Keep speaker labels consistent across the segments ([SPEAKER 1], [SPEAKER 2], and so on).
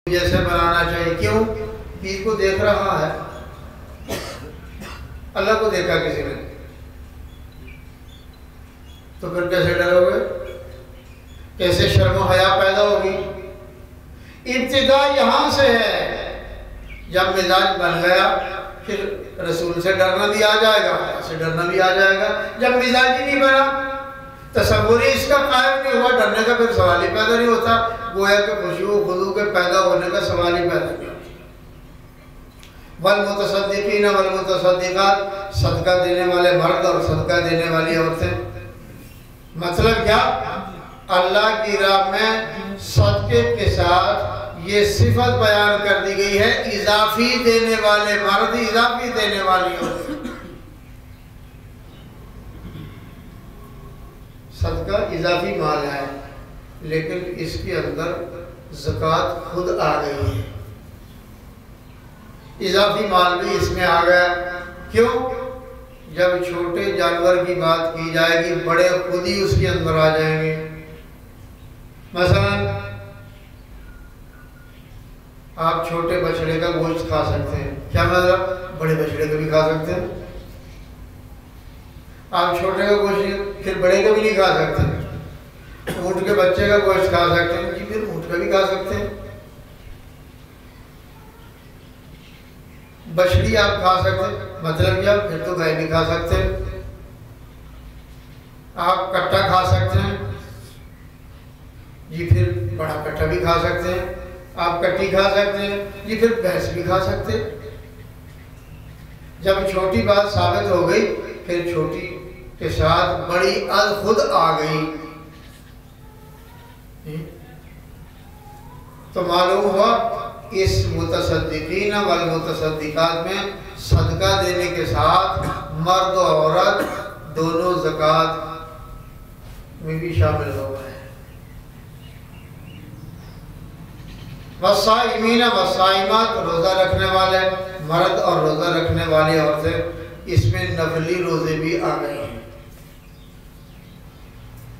[SPEAKER 1] جیسے بنانا چاہیے. کیوں؟ پیر کو دیکھ رہا ہے، اللہ کو دیکھا کسی نے، تو پھر کیسے ڈرو گے؟ کیسے شرم و حیا پیدا ہوگی؟ ابتدا یہاں سے ہے. جب مزاج بن گیا پھر رسول سے ڈرنا بھی آ جائے گا، اللہ سے ڈرنا بھی آ جائے گا. جب مزاج ہی نہیں بنا، تصور ہی اس کا قائم نہیں ہوا، ڈرنے کا پھر سوال ہی پیدا نہیں ہوتا. گویا کہ خشوع و خضوع کے پیدا ہونے کا سوال ہی پیدا نہیں ہوتا. والمتصدقین والمتصدقات، صدقہ دینے والے مرد اور صدقہ دینے والی عورتیں. مطلب کیا؟ اللہ کی راہ میں صدقے کے ساتھ یہ صفت بیان کر دی گئی ہے، اضافی دینے والے مرد، اضافی دینے والی عورتیں. صدقہ اضافی مال ہے، لیکن اس کے اندر زکوٰۃ خود آ گئی ہے. اضافی مال بھی اس میں آ گیا. کیوں؟ جب چھوٹے جانور کی بات کی جائے گی، بڑے خود ہی اس کے اندر آ جائیں گے. مثلا آپ چھوٹے بچڑے کا گوشت کھا سکتے ہیں، کیا مطلب؟ بڑے بچڑے کا بھی کھا سکتے ہیں. آپ چھوٹے کا گوشت پھر بڑے کا بھی نہیں کھا سکتے. اونٹ کے بچے کا گوشت کھا سکتے ہیں، جی پھر اونٹ کا بھی کھا سکتے ہیں. بچڑی آپ کھا سکتے ہیں، مطلب کیا؟ پھر تو گائے بھی کھا سکتے ہیں. آپ کٹا کھا سکتے ہیں، جی پھر بڑا کٹا بھی کھا سکتے ہیں. آپ کٹی کھا سکتے ہیں، جی پھر بھینس بھی کھا سکتے ہیں. جب چھوٹی بات ثابت ہو گئی، پھر چھوٹی کے ساتھ بڑی اد خود آ گئی. تو معلوم ہوا اس متصدقین والمتصدقات میں صدقہ دینے کے ساتھ مرد و عورت دونوں زکوٰۃ میں بھی شامل ہو گئے. والصائمین والصائمات، روزہ رکھنے والے مرد اور روزہ رکھنے والی عورتیں، اس میں نفلی روزے بھی آ گئے ہیں.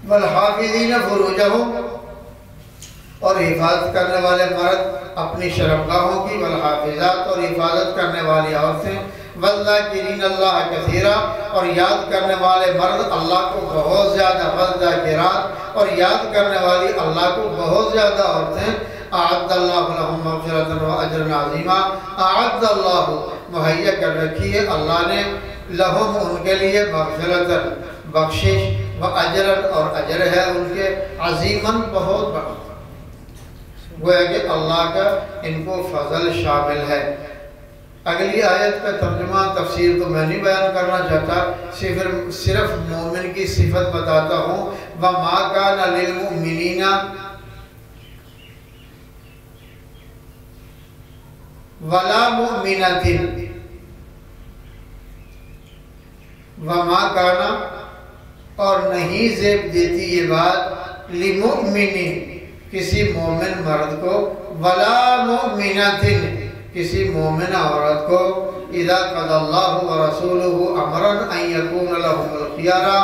[SPEAKER 1] والحافظین فروجہم، اور حفاظت کرنے والے مرد اپنی شرمگاہوں کی. والحافظات، اور حفاظت کرنے والی عورتیں. والذاکرین اللہ کثیرا، اور یاد کرنے والے مرد اللہ کو بہت زیادہ. والذاکرات، اور یاد کرنے والی اللہ کو بہت زیادہ عورتیں. اعد اللہ لہم مغفرۃ و اجر عظیما، اعد اللہ، مہیا کر رکھی ہے اللہ نے، لہم، ان کے لیے، مغفرۃ، بخشش، و اجر، اور اجر ہے ان کے، عظیماً، بہت بڑا. گویا کہ اللہ کا ان کو فضل شامل ہے. اگلی آیت کا ترجمہ تفسیر تو میں نہیں بیان کرنا چاہتا، صرف مومن کی صفت بتاتا ہوں. وَمَا كَانَ لِلْمُؤْمِنِينَ وَلَا مُؤْمِنَةٍ، وَمَا كَانَ، اور نہیں زیب دیتی یہ بات، لِمُؤْمِنٍ، کسی مومن مرد کو، وَلَا مُؤْمِنَةٍ، کسی مومن عورت کو، اِذَا قَضَى اللَّهُ وَرَسُولُهُ أَمْرًا أَن يَكُونَ لَهُمُ الْخِيَارَةُ،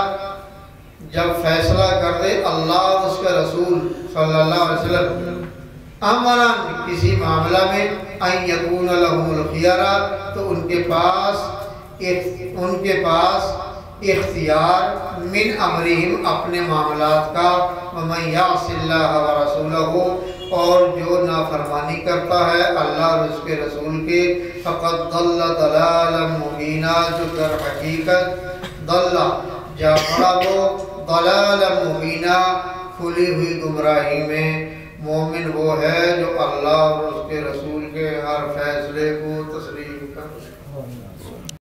[SPEAKER 1] جب فیصلہ کر دے اللہ اور اس کے رسول صلی اللہ علیہ وسلم، امراً، کسی معاملہ میں، ان یکون لہم الخیارہ، تو ان کے پاس اختیار، من امرہم، اپنے معاملات کا، ومن یعص اللہ ورسولہ، اور جو نافرمانی کرتا ہے اللہ اور اس کے رسول کے، فقد ضل ضلالا مبینا، جو در حقیقت ضل، جا پڑا وہ، ضلالا مبینا، کھلی ہوئی گمراہی میں. مومن وہ ہے جو اللہ اور اس کے رسول کے ہر فیصلے کو تسلیم